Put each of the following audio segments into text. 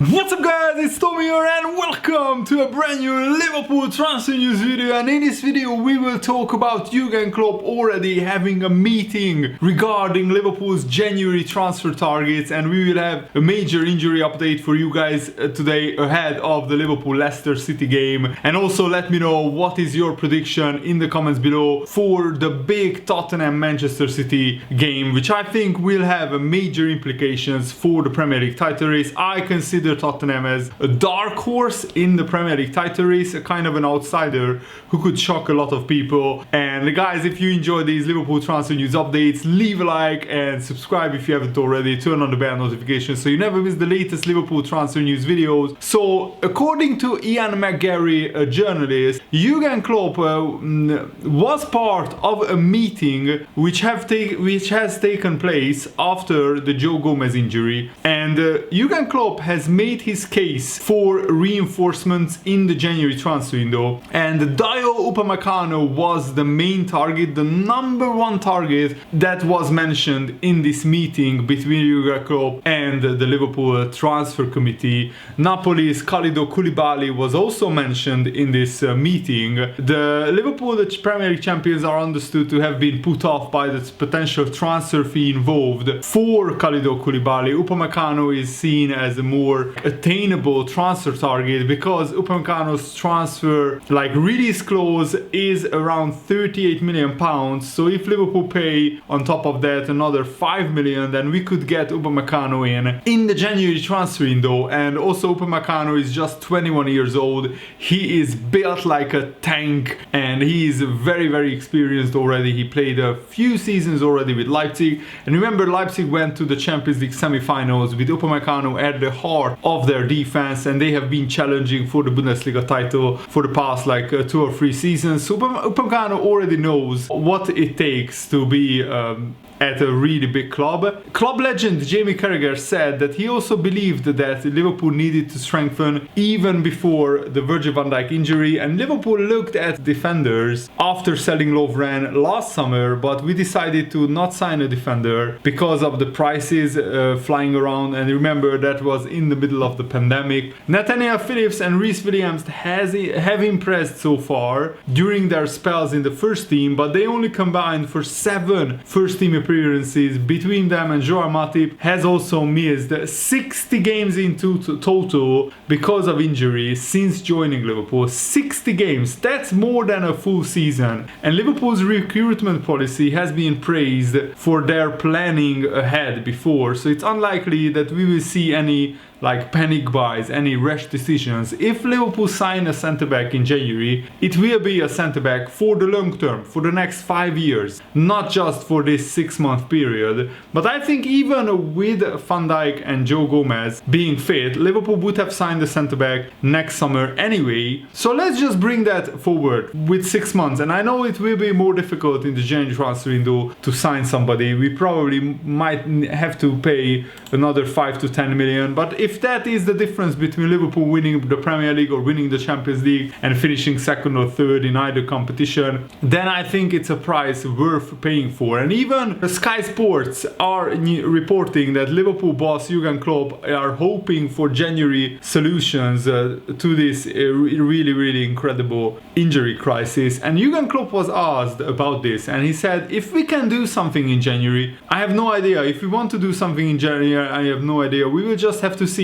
What's up guys, it's Tommy here and welcome to a brand new Liverpool transfer news video. And in this video we will talk about Jurgen Klopp already having a meeting regarding Liverpool's January transfer targets, and we will have a major injury update for you guys today ahead of the Liverpool-Leicester City game. And also let me know what is your prediction in the comments below for the big Tottenham-Manchester City game, which I think will have a major implications for the Premier League title race. I consider Tottenham as a dark horse in the Premier League title race, a kind of an outsider who could shock a lot of people. And guys, if you enjoy these Liverpool transfer news updates, leave a like and subscribe if you haven't already. Turn on the bell notifications so you never miss the latest Liverpool transfer news videos. So according to Ian McGarry, a journalist, Jurgen Klopp was part of a meeting which has taken place after the Joe Gomez injury, and Jurgen Klopp has made his case for reinforcements in the January transfer window, and Upamecano was the main target, the number one target that was mentioned in this meeting between Jurgen Klopp and the Liverpool transfer committee. Napoli's Kalidou Koulibaly was also mentioned in this meeting. The Liverpool, the Premier League champions, are understood to have been put off by the potential transfer fee involved for Kalidou Koulibaly. Upamecano is seen as a more attainable transfer target because Upamecano's transfer release clause is around £38 million. So if Liverpool pay on top of that another 5 million, then we could get Upamecano in the January transfer window. And also Upamecano is just 21 years old. He is built like a tank and he is very experienced already. He played a few seasons already with Leipzig, and remember Leipzig went to the Champions League semi-finals with Upamecano at the heart of their defense, and they have been challenging for the Bundesliga title for the past 2 or 3 seasons. So Upamecano already knows what it takes to be at a really big club. Club legend Jamie Carragher said that he also believed that Liverpool needed to strengthen even before the Virgil van Dijk injury, and Liverpool looked at defenders after selling Lovren last summer, but we decided to not sign a defender because of the prices flying around, and remember that was in the middle of the pandemic. Nathaniel Phillips and Reece Williams have impressed so far during their spells in the first team, but they only combined for 7 first team appearances between them, and Joao Matip has also missed 60 games in total because of injury since joining Liverpool. 60 games, that's more than a full season. And Liverpool's recruitment policy has been praised for their planning ahead before, so it's unlikely that we will see any panic buys, any rash decisions. If Liverpool sign a centre-back in January, it will be a centre-back for the long term, for the next 5 years, not just for this 6-month period. But I think even with Van Dijk and Joe Gomez being fit, Liverpool would have signed a centre-back next summer anyway. So let's just bring that forward with 6 months. And I know it will be more difficult in the January transfer window to sign somebody. We probably might have to pay another 5 to 10 million, but if that is the difference between Liverpool winning the Premier League or winning the Champions League and finishing 2nd or 3rd in either competition, then I think it's a price worth paying for. And even Sky Sports are reporting that Liverpool boss Jurgen Klopp are hoping for January solutions to this really incredible injury crisis. And Jurgen Klopp was asked about this, and he said, if we can do something in January, I have no idea. If we want to do something in January, I have no idea. We will just have to see.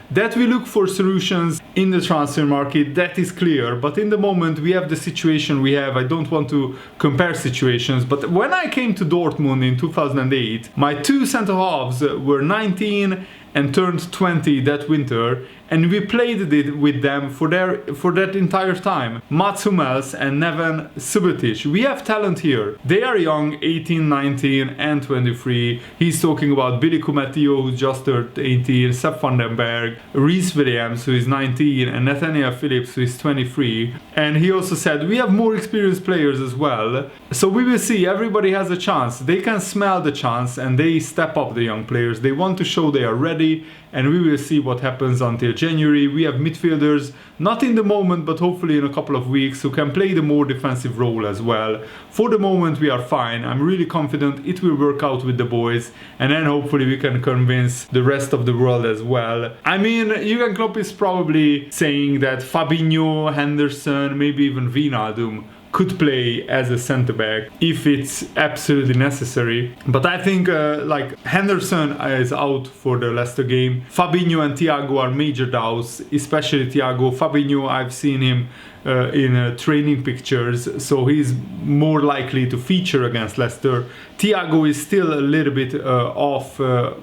That we look for solutions in the transfer market, that is clear. But in the moment we have the situation we have. I don't want to compare situations, but when I came to Dortmund in 2008, my 2 centre halves were 19 and turned 20 that winter, and we played it with them for that entire time. Mats Hummels and Neven Subotic. We have talent here. They are young, 18, 19 and 23. He's talking about Billy Koumetio, who just turned 18, Sepp van den Berg, Reece Williams, who is 19, and Nathaniel Phillips, who is 23. And he also said, we have more experienced players as well. So we will see. Everybody has a chance. They can smell the chance and they step up, the young players. They want to show they are ready. already, and we will see what happens until January. We have midfielders, not in the moment, but hopefully in a couple of weeks, who can play the more defensive role as well. For the moment, we are fine. I'm really confident it will work out with the boys, and then hopefully we can convince the rest of the world as well. I mean, Jurgen Klopp is probably saying that Fabinho, Henderson, maybe even Wijnaldum could play as a centre-back if it's absolutely necessary. But I think like Henderson is out for the Leicester game. Fabinho and Thiago are major doubts, especially Thiago. Fabinho, I've seen him in training pictures, so he's more likely to feature against Leicester. Thiago is still a little bit off,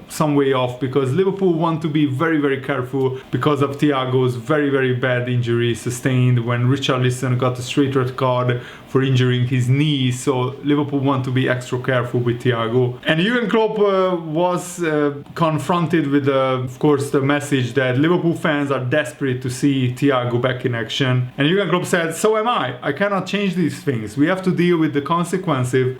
some way off, because Liverpool want to be very, very careful because of Thiago's very, very bad injury sustained when Richarlison got a straight red card for injuring his knee. So Liverpool want to be extra careful with Thiago. And Jurgen Klopp was confronted with, of course, the message that Liverpool fans are desperate to see Thiago back in action. And Jurgen Klopp said, so am I. I cannot change these things. We have to deal with the consequences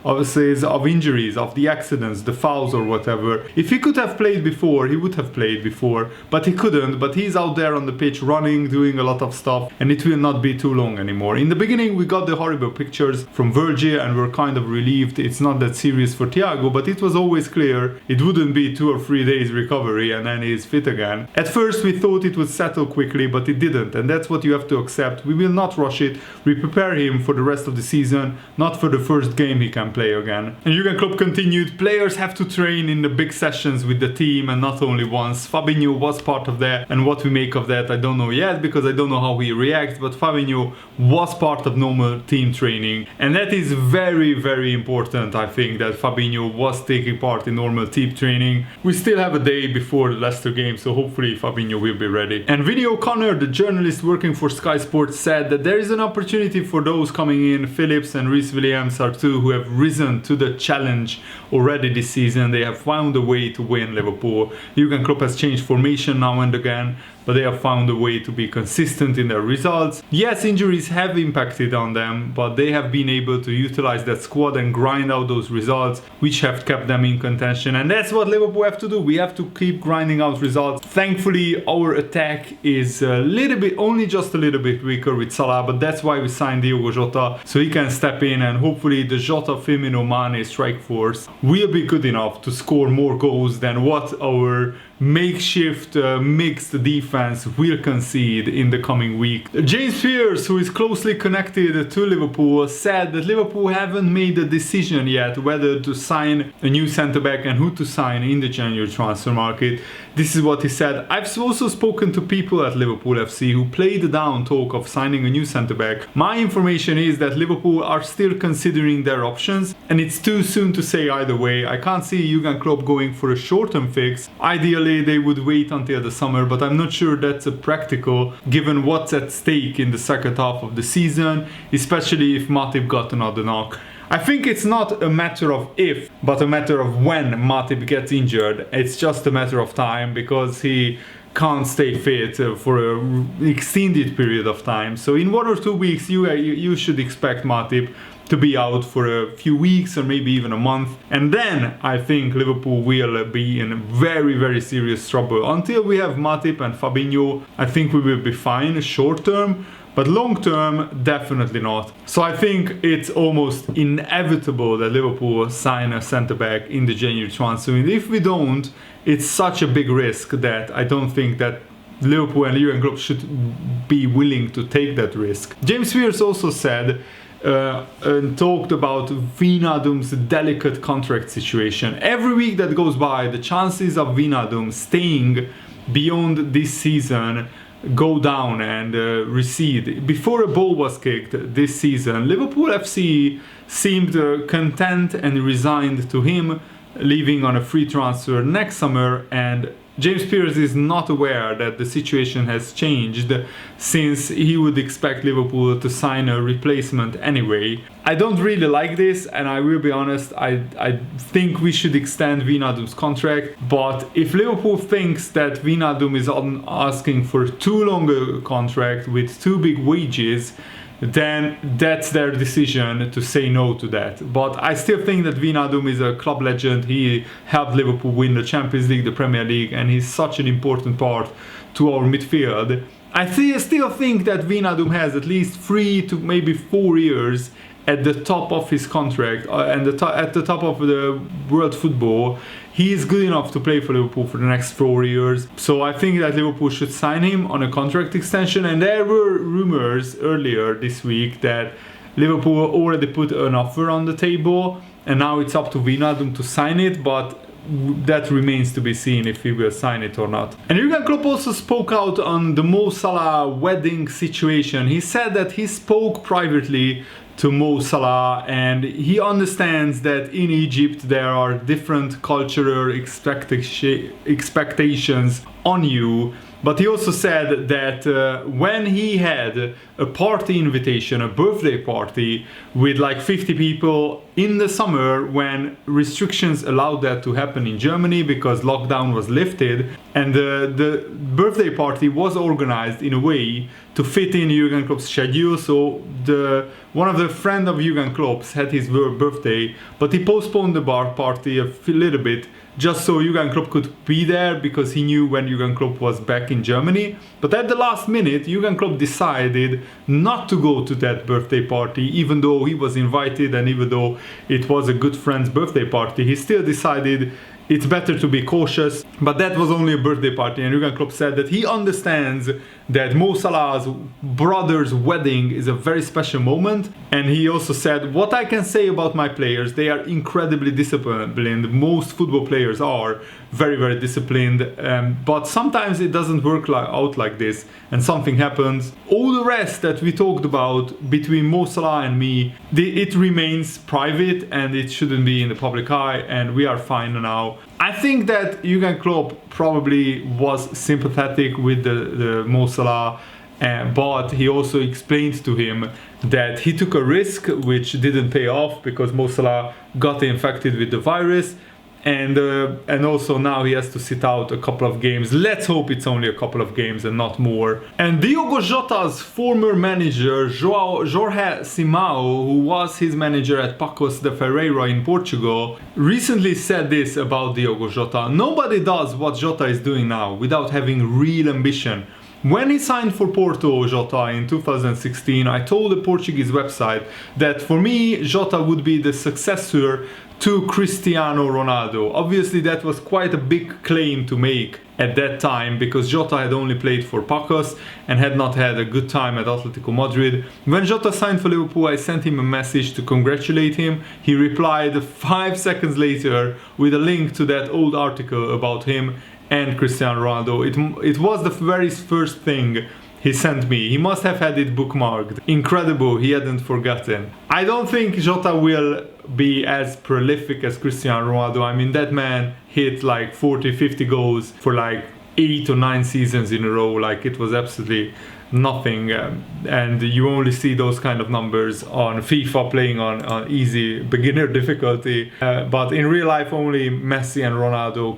of injuries, of the accidents, the fouls or whatever. If he could have played before, he would have played before, but he couldn't. But he's out there on the pitch running, doing a lot of stuff, and it will not be too long anymore. In the beginning, we got the horrible pictures from Virgil and we're kind of relieved it's not that serious for Thiago, but it was always clear it wouldn't be 2 or 3 days recovery and then he's fit again. At first we thought it would settle quickly, but it didn't, and that's what you have to accept. We will not rush it. We prepare him for the rest of the season, not for the first game he can play again. And Jurgen Klopp continued, players have to train in the big sessions with the team and not only once. Fabinho was part of that, and what we make of that I don't know yet, because I don't know how he reacts, but Fabinho was part of normal team training, and that is very, very important. I think that Fabinho was taking part in normal team training. We still have a day before the Leicester game, so hopefully Fabinho will be ready. And Vinny O'Connor, the journalist working for Sky Sports, said that there is an opportunity for those coming in. Phillips and Reece Williams are two who have risen to the challenge already this season. They have found a way to win Liverpool. Jurgen Klopp has changed formation now and again, but they have found a way to be consistent in their results. Yes, injuries have impacted on them, but they have been able to utilize that squad and grind out those results, which have kept them in contention. And that's what Liverpool have to do. We have to keep grinding out results. Thankfully, our attack is a little bit, only just a little bit weaker with Salah, but that's why we signed Diogo Jota, so he can step in, and hopefully the Jota, Firmino, Mane strike force will be good enough to score more goals than what our makeshift mixed defense will concede in the coming week. James Pearce, who is closely connected to Liverpool, said that Liverpool haven't made a decision yet whether to sign a new centre-back and who to sign in the January transfer market. This is what he said. I've also spoken to people at Liverpool FC who played down talk of signing a new centre-back. My information is that Liverpool are still considering their options, and it's too soon to say either way. I can't see Jurgen Klopp going for a short-term fix. Ideally, they would wait until the summer, but I'm not sure that's practical given what's at stake in the second half of the season, especially if Matip got another knock. I think it's not a matter of if, but a matter of when Matip gets injured. It's just a matter of time, because he can't stay fit for an extended period of time. So in 1 or 2 weeks you should expect Matip to be out for a few weeks or maybe even a month, and then I think Liverpool will be in very, very serious trouble. Until we have Matip and Fabinho, I think we will be fine short term, but long term, definitely not. So I think it's almost inevitable that Liverpool sign a centre-back in the January transfer. And if we don't, it's such a big risk that I don't think that Liverpool and Jurgen Klopp should be willing to take that risk. James Pearce also said and talked about Wijnaldum's delicate contract situation. Every week that goes by, the chances of Wijnaldum staying beyond this season go down and recede. Before a ball was kicked this season, Liverpool FC seemed content and resigned to him leaving on a free transfer next summer, and James Pearce is not aware that the situation has changed, since he would expect Liverpool to sign a replacement anyway. I don't really like this, and I will be honest, I think we should extend Wijnaldum's contract, but if Liverpool thinks that Wijnaldum is asking for too long a contract with too big wages, then that's their decision to say no to that. But I still think that Wijnaldum is a club legend. He helped Liverpool win the Champions League, the Premier League, and he's such an important part to our midfield. I still think that Wijnaldum has at least 3 to maybe 4 years at the top of his contract and at the top of the world football. He is good enough to play for Liverpool for the next 4 years. So I think that Liverpool should sign him on a contract extension. And there were rumors earlier this week that Liverpool already put an offer on the table, and now it's up to Wijnaldum to sign it, but that remains to be seen if he will sign it or not. And Jurgen Klopp also spoke out on the Mo Salah wedding situation. He said that he spoke privately to Mo Salah, and he understands that in Egypt there are different cultural expectations on you. But he also said that when he had a party invitation, a birthday party with like 50 people in the summer, when restrictions allowed that to happen in Germany because lockdown was lifted, and the birthday party was organized in a way to fit in Jurgen Klopp's schedule. So one of the friends of Jurgen Klopp's had his birthday, but he postponed the bar party a little bit just so Jurgen Klopp could be there, because he knew when Jurgen Klopp was back in Germany. But at the last minute, Jurgen Klopp decided not to go to that birthday party, even though he was invited and even though it was a good friend's birthday party. He still decided it's better to be cautious, but that was only a birthday party. And Jurgen Klopp said that he understands that Mo Salah's brother's wedding is a very special moment. And he also said, what I can say about my players, they are incredibly disciplined. Most football players are very, very disciplined, but sometimes it doesn't work out like this and something happens. All the rest that we talked about between Mo Salah and me, it remains private and it shouldn't be in the public eye, and we are fine now. I think that Jurgen Klopp probably was sympathetic with the Mo Salah, but he also explained to him that he took a risk which didn't pay off because Mo Salah got infected with the virus, and also now he has to sit out a couple of games. Let's hope it's only a couple of games and not more. And Diogo Jota's former manager, Jorge Simão, who was his manager at Paços de Ferreira in Portugal, recently said this about Diogo Jota: nobody does what Jota is doing now without having real ambition. When he signed for Porto, Jota, in 2016, I told the Portuguese website that for me, Jota would be the successor to Cristiano Ronaldo. Obviously, that was quite a big claim to make at that time, because Jota had only played for Paços and had not had a good time at Atletico Madrid. When Jota signed for Liverpool, I sent him a message to congratulate him. He replied 5 seconds later with a link to that old article about him and Cristiano Ronaldo. It was the very first thing he sent me. He must have had it bookmarked. Incredible, he hadn't forgotten. I don't think Jota will be as prolific as Cristiano Ronaldo. I mean, that man hit like 40-50 goals for like 8 or 9 seasons in a row. Like, it was absolutely nothing, and you only see those kind of numbers on FIFA playing on easy beginner difficulty, but in real life only Messi and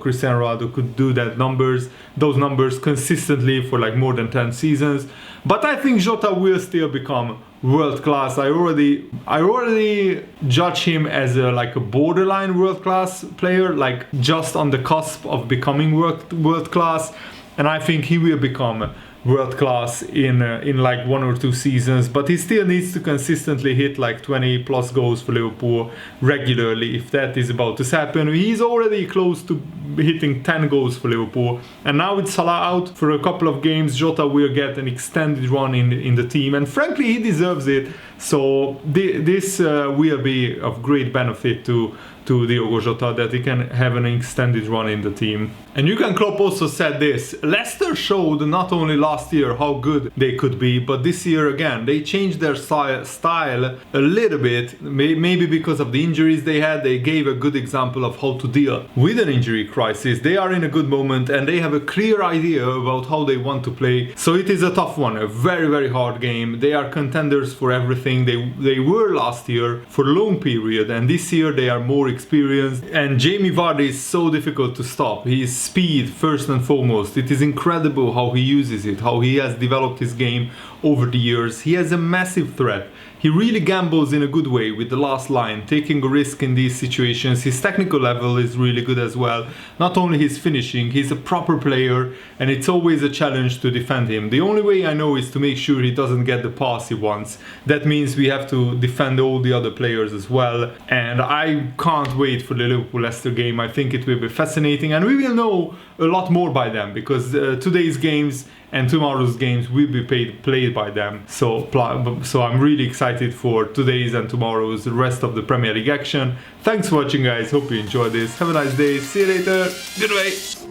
Cristiano Ronaldo could do those numbers consistently for like more than 10 seasons. But I think Jota will still become world class. I already judge him as a borderline world class player, like just on the cusp of becoming world class, and I think he will become world class in like 1 or 2 seasons, but he still needs to consistently hit like 20 plus goals for Liverpool regularly if that is about to happen. He's already close to hitting 10 goals for Liverpool, and now with Salah out for a couple of games, Jota will get an extended run in the team, and frankly he deserves it. So this will be of great benefit to Diogo Jota, that he can have an extended run in the team. And Jurgen Klopp also said this: Leicester showed not only last year how good they could be, but this year again they changed their style a little bit, maybe because of the injuries they had. They gave a good example of how to deal with an injury crisis. They are in a good moment and they have a clear idea about how they want to play. So it is a tough one, a very, very hard game. They are contenders for everything. They were last year for a long period, and this year they are more experienced. And Jamie Vardy is so difficult to stop. His speed, first and foremost. It is incredible how he uses it, how he has developed his game over the years. He has a massive threat. He really gambles in a good way with the last line, taking a risk in these situations. His technical level is really good as well. Not only his finishing, he's a proper player, and it's always a challenge to defend him. The only way I know is to make sure he doesn't get the pass he wants. That means we have to defend all the other players as well. And I can't wait for the Liverpool-Leicester game. I think it will be fascinating, and we will know a lot more by them, because today's games and tomorrow's games will be played by them. So I'm really excited for today's and tomorrow's, the rest of the Premier League action. Thanks for watching, guys. Hope you enjoyed this. Have a nice day. See you later. Goodbye.